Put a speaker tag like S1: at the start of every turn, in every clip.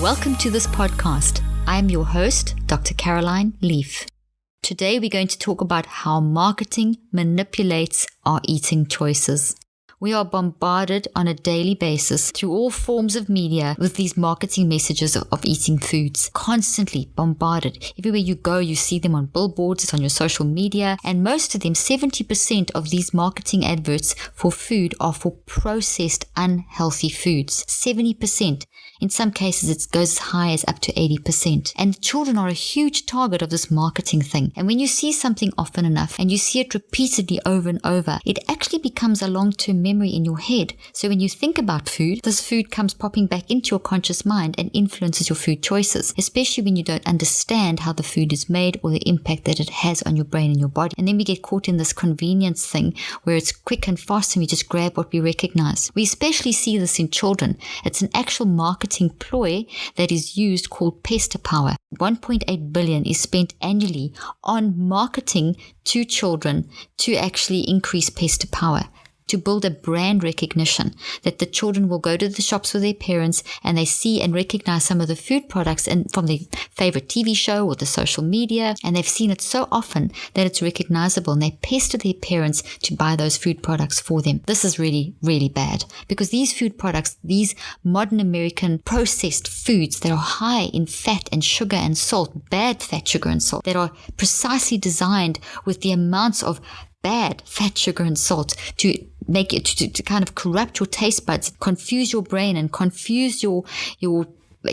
S1: Welcome to this podcast. I am your host, Dr. Caroline Leaf. Today we're going to talk about how marketing manipulates our eating choices. We are bombarded on a daily basis through all forms of media with these marketing messages of eating foods. Constantly bombarded. Everywhere you go, you see them on billboards, it's on your social media, and most of them, 70% of these marketing adverts for food are for processed, unhealthy foods. 70%. In some cases, it goes as high as up to 80%. And children are a huge target of this marketing thing. And when you see something often enough and you see it repeatedly over and over, it actually becomes a long-term memory in your head. So when you think about food, this food comes popping back into your conscious mind and influences your food choices, especially when you don't understand how the food is made or the impact that it has on your brain and your body. And then we get caught in this convenience thing where it's quick and fast and we just grab what we recognize. We especially see this in children. It's an actual marketing ploy that is used called pester power. 1.8 billion is spent annually on marketing to children to actually increase pester power, to build a brand recognition that the children will go to the shops with their parents and they see and recognize some of the food products and from their favorite TV show or the social media, and they've seen it so often that it's recognizable, and they pester their parents to buy those food products for them. This is really, really bad, because these food products, these modern American processed foods that are high in fat and sugar and salt, bad fat, sugar and salt, that are precisely designed with the amounts of bad fat, sugar and salt to make it to kind of corrupt your taste buds, confuse your brain and confuse your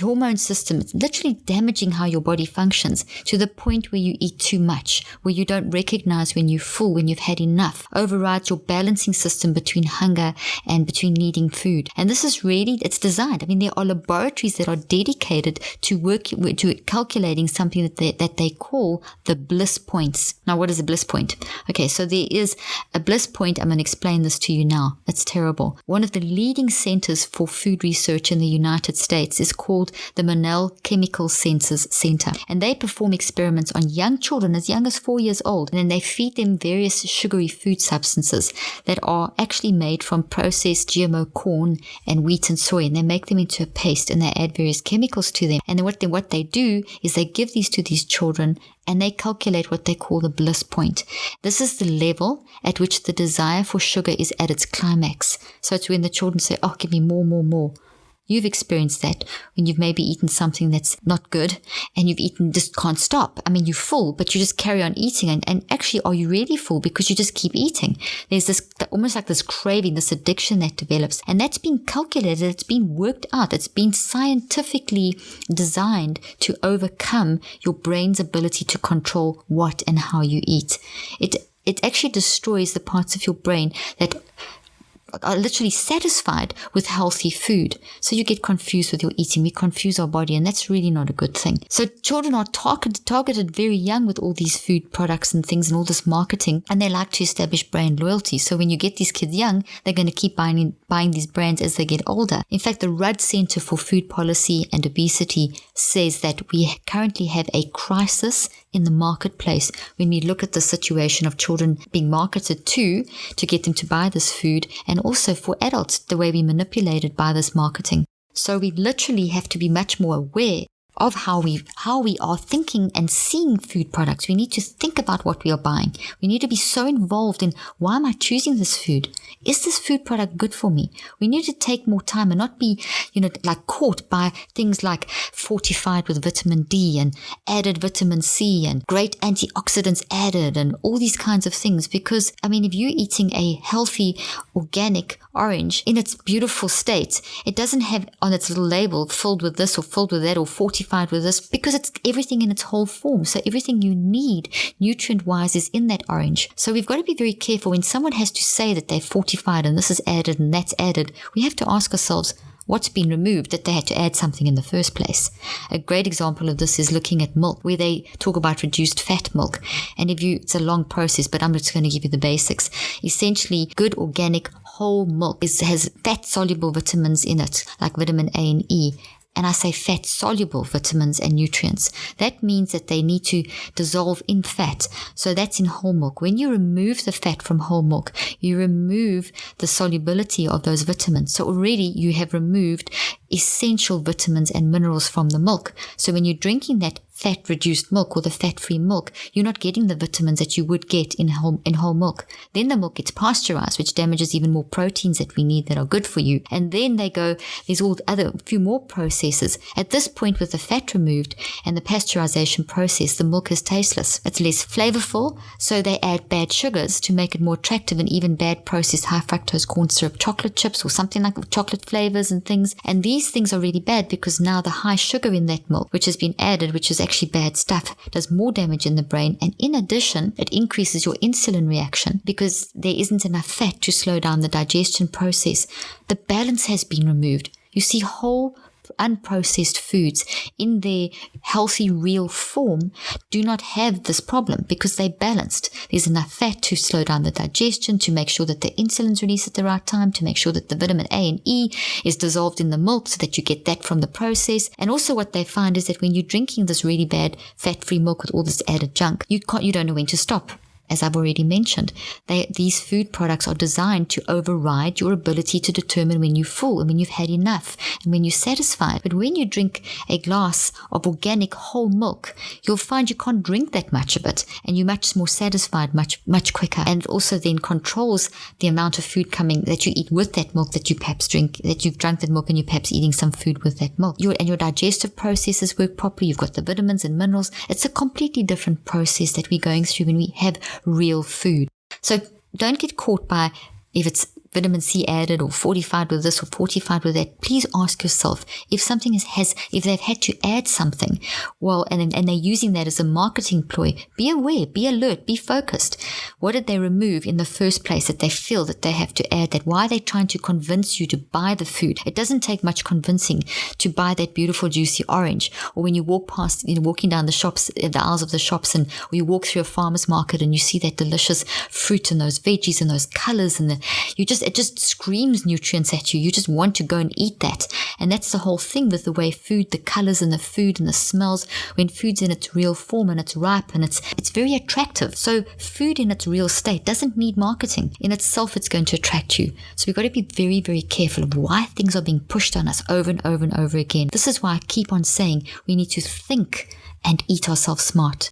S1: hormone system. It's literally damaging how your body functions to the point where you eat too much, where you don't recognize when you're full, when you've had enough, overrides your balancing system between hunger and between needing food. And this is really, it's designed. I mean, there are laboratories that are dedicated to calculating something that they call the Bliss points. Now, what is a Bliss point? Okay, so there is a Bliss point. I'm going to explain this to you now. It's terrible. One of the leading centers for food research in the United States is called the Monell Chemical Senses Center, and they perform experiments on young children as young as 4 years old, and then they feed them various sugary food substances that are actually made from processed GMO corn and wheat and soy, and they make them into a paste and they add various chemicals to them. And then what they do is they give these to these children and they calculate what they call the Bliss point. This is the level at which the desire for sugar is at its climax. So it's when the children say, oh, give me more, more, more. You've experienced that when you've maybe eaten something that's not good and you've eaten, just can't stop. I mean, you're full, but you just carry on eating. And actually, are you really full? Because you just keep eating. There's this almost like this craving, this addiction that develops. And that's been calculated. It's been worked out. It's been scientifically designed to overcome your brain's ability to control what and how you eat. It actually destroys the parts of your brain that are literally satisfied with healthy food. So you get confused with your eating. We confuse our body, and that's really not a good thing. So children are targeted very young with all these food products and things and all this marketing, and they like to establish brand loyalty. So when you get these kids young, they're going to keep buying these brands as they get older. In fact, the Rudd Center for Food Policy and Obesity says that we currently have a crisis in the marketplace when we look at the situation of children being marketed to get them to buy this food, and also for adults, the way we manipulated by this marketing. So we literally have to be much more aware of how we are thinking and seeing food products. We need to think about what we are buying. We need to be so involved in, why am I choosing this food? Is this food product good for me? We need to take more time and not be, like caught by things like fortified with vitamin D and added vitamin C and great antioxidants added and all these kinds of things. Because, I mean, if you're eating a healthy, organic orange in its beautiful state, it doesn't have on its little label filled with this or filled with that or fortified with this, because it's everything in its whole form. So everything you need nutrient-wise is in that orange. So we've got to be very careful when someone has to say that they're fortified and this is added and that's added. We have to ask ourselves, what's been removed that they had to add something in the first place? A great example of this is looking at milk, where they talk about reduced fat milk. And it's a long process, but I'm just going to give you the basics. Essentially, good organic whole milk has fat-soluble vitamins in it, like vitamin A and E. and I say fat-soluble vitamins and nutrients. That means that they need to dissolve in fat. So that's in whole milk. When you remove the fat from whole milk, you remove the solubility of those vitamins. So already you have removed essential vitamins and minerals from the milk. So when you're drinking that fat-reduced milk or the fat-free milk, you're not getting the vitamins that you would get in whole milk. Then the milk gets pasteurized, which damages even more proteins that we need that are good for you. And then there's all other few more processes. At this point, with the fat removed and the pasteurization process, the milk is tasteless. It's less flavorful, so they add bad sugars to make it more attractive, and even bad processed high fructose corn syrup chocolate chips or something like chocolate flavors and things. And these things are really bad because now the high sugar in that milk, which has been added, which is actually bad stuff, does more damage in the brain. And in addition, it increases your insulin reaction because there isn't enough fat to slow down the digestion process. The balance has been removed. You see, whole unprocessed foods in their healthy real form do not have this problem because they're balanced. There's enough fat to slow down the digestion, to make sure that the insulin's released at the right time, to make sure that the vitamin A and E is dissolved in the milk so that you get that from the process. And also what they find is that when you're drinking this really bad fat-free milk with all this added junk, you don't know when to stop. As I've already mentioned, these food products are designed to override your ability to determine when you're full and when you've had enough and when you're satisfied. But when you drink a glass of organic whole milk, you'll find you can't drink that much of it, and you're much more satisfied much quicker. And it also then controls the amount of food that you eat with that milk that you perhaps drink, that you've drunk that milk and you're perhaps eating some food with that milk. Your digestive processes work properly. You've got the vitamins and minerals. It's a completely different process that we're going through when we have real food. So don't get caught by if it's vitamin C added or fortified with this or fortified with that. Please ask yourself if something if they've had to add something, well, and they're using that as a marketing ploy. Be aware, be alert, be focused. What did they remove in the first place that they feel that they have to add that? Why are they trying to convince you to buy the food? It doesn't take much convincing to buy that beautiful juicy orange. Or when you walk past, walking down the shops, the aisles of the shops, or you walk through a farmer's market and you see that delicious fruit and those veggies and those colors, and it just screams nutrients at you. You just want to go and eat that. And that's the whole thing with the way food, the colors and the food and the smells, when food's in its real form and it's ripe and it's very attractive. So food in its real state doesn't need marketing. In itself, it's going to attract you. So we've got to be very, very careful of why things are being pushed on us over and over and over again. This is why I keep on saying we need to think and eat ourselves smart.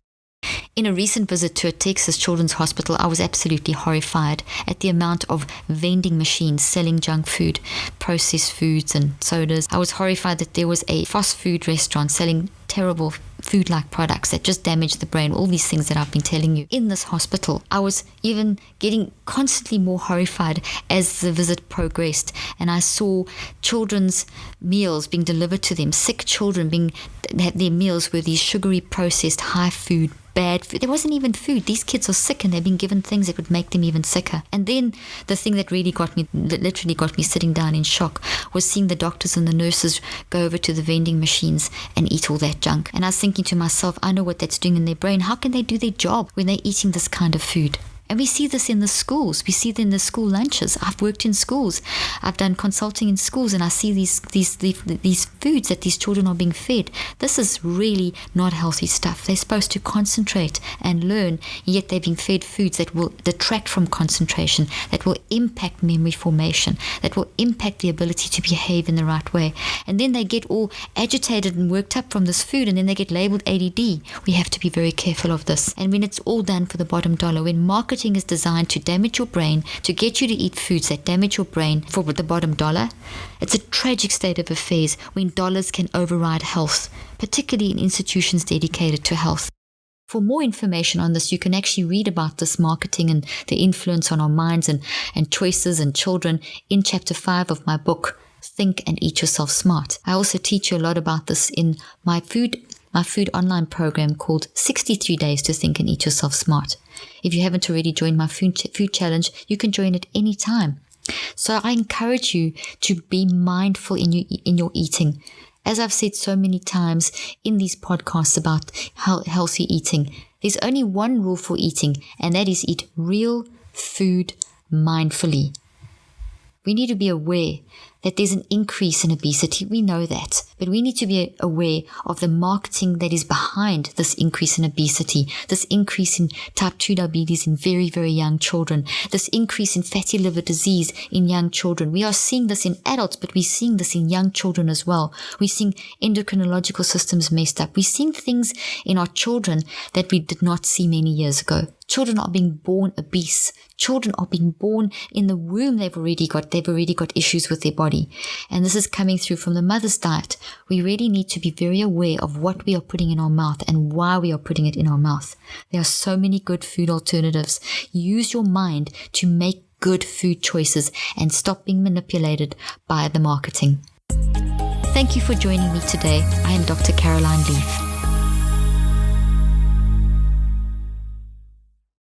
S1: In a recent visit to a Texas children's hospital, I was absolutely horrified at the amount of vending machines selling junk food, processed foods and sodas. I was horrified that there was a fast food restaurant selling terrible food-like products that just damage the brain, all these things that I've been telling you. In this hospital, I was even getting constantly more horrified as the visit progressed, and I saw children's meals being delivered to them, sick children their meals were these sugary, processed, high food, bad food. There wasn't even food. These kids are sick and they've been given things that would make them even sicker. And then the thing that literally got me sitting down in shock was seeing the doctors and the nurses go over to the vending machines and eat all that junk. And I was thinking to myself, I know what that's doing in their brain. How can they do their job when they're eating this kind of food? And we see this in the schools. We see it in the school lunches. I've worked in schools. I've done consulting in schools, and I see these foods that these children are being fed. This is really not healthy stuff. They're supposed to concentrate and learn, yet they're being fed foods that will detract from concentration, that will impact memory formation, that will impact the ability to behave in the right way. And then they get all agitated and worked up from this food, and then they get labeled ADD. We have to be very careful of this. And when it's all done for the bottom dollar, when marketing is designed to damage your brain, to get you to eat foods that damage your brain for the bottom dollar, it's a tragic state of affairs when dollars can override health, particularly in institutions dedicated to health. For more information on this, you can actually read about this marketing and the influence on our minds and choices and children in chapter 5 of my book, Think and Eat Yourself Smart. I also teach you a lot about this in my food online program called 63 Days to Think and Eat Yourself Smart. If you haven't already joined my food challenge, you can join it anytime. So I encourage you to be mindful in your eating. As I've said so many times in these podcasts about healthy eating, there's only one rule for eating, and that is eat real food mindfully. We need to be aware that there's an increase in obesity. We know that. But we need to be aware of the marketing that is behind this increase in obesity, this increase in type 2 diabetes in very, very young children, this increase in fatty liver disease in young children. We are seeing this in adults, but we're seeing this in young children as well. We're seeing endocrinological systems messed up. We're seeing things in our children that we did not see many years ago. Children are being born obese. Children are being born in the womb. They've already got issues with their body. And this is coming through from the mother's diet. We really need to be very aware of what we are putting in our mouth and why we are putting it in our mouth. There are so many good food alternatives. Use your mind to make good food choices and stop being manipulated by the marketing. Thank you for joining me today. I am Dr. Caroline Leaf.